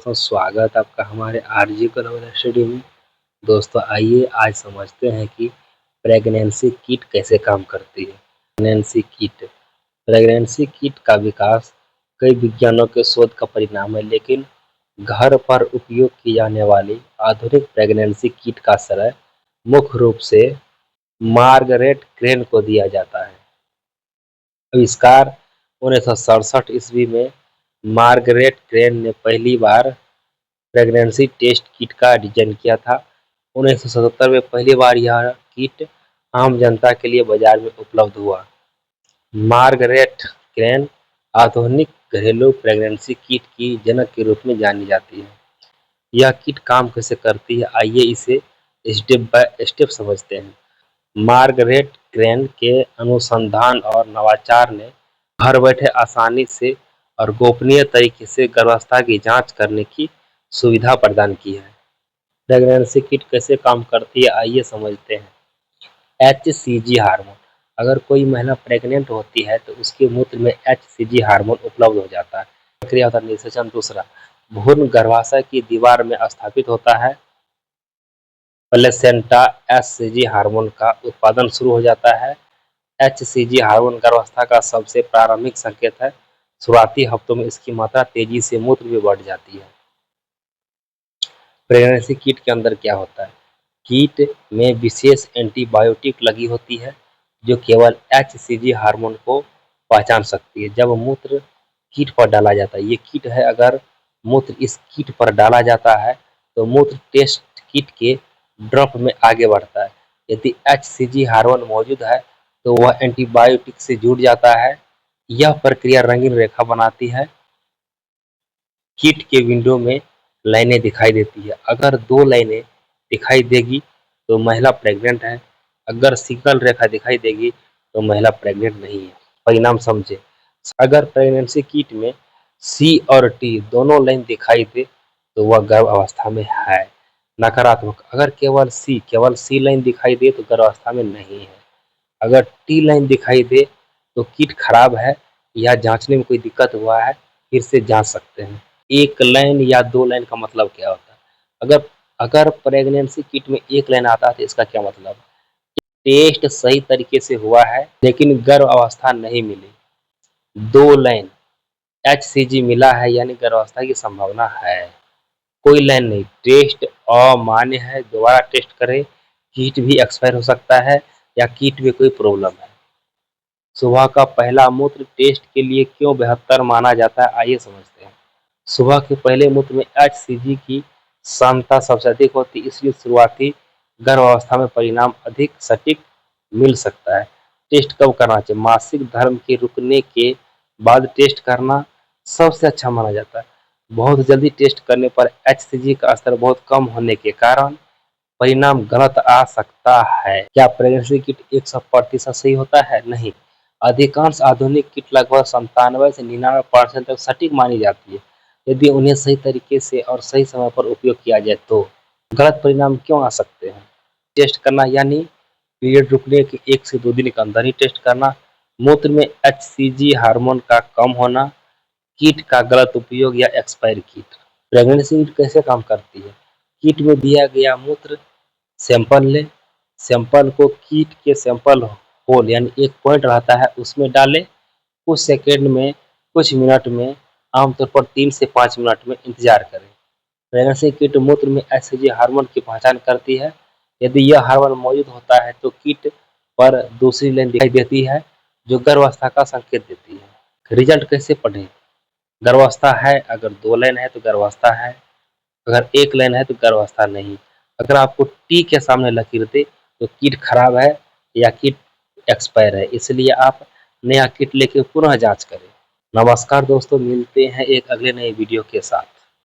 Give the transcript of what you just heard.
दोस्तों, स्वागत आपका हमारे आरजी ग्लोबल स्टडी में। दोस्तों आइए आज समझते हैं कि प्रेगनेंसी किट कैसे काम करती है। प्रेगनेंसी किट का विकास कई विज्ञानों के शोध का परिणाम है, लेकिन घर पर उपयोग की जाने वाली आधुनिक प्रेगनेंसी किट का श्रेय मुख्य रूप से मार्गरेट क्रेन को दिया जाता है। आविष्कार 1967 ईस्वी में मार्गरेट क्रेन ने पहली बार प्रेगनेंसी टेस्ट किट का डिजाइन किया था। 1977 में पहली बार यह किट आम जनता के लिए बाजार में उपलब्ध हुआ। मार्गरेट क्रेन आधुनिक घरेलू प्रेगनेंसी किट की जनक के रूप में जानी जाती है। यह किट काम कैसे करती है, आइए इसे स्टेप बाय स्टेप समझते हैं। मार्गरेट क्रेन के अनुसंधान और नवाचार ने घर बैठे आसानी से और गोपनीय तरीके से गर्भावस्था की जांच करने की सुविधा प्रदान की है। प्रेगनेंसी किट कैसे काम करती है, आइए समझते हैं। HCG hormone. अगर कोई महिला प्रेग्नेंट होती है तो उसके मूत्र में HCG हार्मोन उपलब्ध हो जाता है। प्रक्रिया होता है निषेचन। दूसरा, भ्रूण गर्भाशय की दीवार में स्थापित होता है। प्लेसेंटा HCG हार्मोन का उत्पादन शुरू हो जाता है। HCG हार्मोन गर्भावस्था का सबसे प्रारंभिक संकेत है। शुरुआती हफ्तों में इसकी मात्रा तेजी से मूत्र में बढ़ जाती है। प्रेगनेंसी किट के अंदर क्या होता है? किट में विशेष एंटीबायोटिक लगी होती है जो केवल HCG हार्मोन को पहचान सकती है। जब मूत्र किट पर डाला जाता है, ये किट है, अगर मूत्र इस किट पर डाला जाता है तो मूत्र टेस्ट किट के ड्रॉप में आगे बढ़ता है। यदि HCG हार्मोन मौजूद है तो वह एंटीबायोटिक से जुड़ जाता है। यह प्रक्रिया रंगीन रेखा बनाती है। किट के विंडो में लाइनें दिखाई देती है। अगर 2 लाइनें दिखाई देगी तो महिला प्रेग्नेंट है। अगर सिंगल रेखा दिखाई देगी तो महिला प्रेग्नेंट नहीं है। परिणाम समझे। अगर प्रेगनेंसी किट में C और T दोनों लाइन दिखाई दे तो वह गर्भ अवस्था में है। नकारात्मक। अगर केवल C लाइन दिखाई दे तो गर्भ अवस्था में नहीं है। अगर T लाइन दिखाई दे तो किट खराब है या जांचने में कोई दिक्कत हुआ है, फिर से जांच सकते हैं। 1 लाइन या 2 लाइन का मतलब क्या होता है? अगर अगर प्रेगनेंसी किट में 1 लाइन आता है तो इसका क्या मतलब है? टेस्ट सही तरीके से हुआ है लेकिन गर्भ अवस्था नहीं मिली। 2 लाइन HCG मिला है यानी गर्भावस्था की संभावना है। कोई लाइन नहीं, टेस्ट अमान्य है, दोबारा टेस्ट करें। किट भी एक्सपायर हो सकता है या किट में कोई प्रॉब्लम है। सुबह का पहला मूत्र टेस्ट के लिए क्यों बेहतर माना जाता है, आइए समझते हैं। सुबह के पहले मूत्र में HCG की सांद्रता सबसे अधिक होती है, इसलिए शुरुआती गर्भावस्था में परिणाम अधिक सटीक मिल सकता है। टेस्ट कब करना चाहिए? मासिक धर्म के रुकने के बाद टेस्ट करना सबसे अच्छा माना जाता है। बहुत जल्दी टेस्ट करने पर HCG का स्तर बहुत कम होने के कारण परिणाम गलत आ सकता है। क्या प्रेगनेंसी किट 100% सही होता है? नहीं। अधिकांश आधुनिक किट लगभग 97 से 99% तक सटीक मानी जाती है यदि उन्हें सही तरीके से और सही समय पर उपयोग किया जाए तो। गलत परिणाम क्यों आ सकते हैं? टेस्ट करना यानी पीरियड रुकने के 1 से 2 दिन के अंदर ही टेस्ट करना, मूत्र में HCG हार्मोन का कम होना, किट का गलत उपयोग या एक्सपायर किट। प्रेगनेंसी किट कैसे काम करती है? किट में दिया गया मूत्र सैंपल लें। सैंपल को किट के सैंपल होल यानी एक पॉइंट रहता है उसमें डालें। कुछ सेकेंड में, कुछ मिनट में, आमतौर पर 3 से 5 मिनट में इंतजार करें। प्रेगनेंसी किट मूत्र में HCG हार्मोन की पहचान करती है। यदि यह हार्मोन मौजूद होता है तो किट पर दूसरी लाइन दिखाई देती है जो गर्भावस्था का संकेत देती है। रिजल्ट कैसे पढ़ें? गर्भावस्था है, अगर 2 लाइन है तो गर्भावस्था है, अगर 1 लाइन है तो गर्भावस्था नहीं। अगर आपको टी के सामने लकीर दे तो किट खराब है या किट एक्सपायर है, इसलिए आप नया किट लेके पुनः जांच करें। नमस्कार दोस्तों, मिलते हैं एक अगले नए वीडियो के साथ।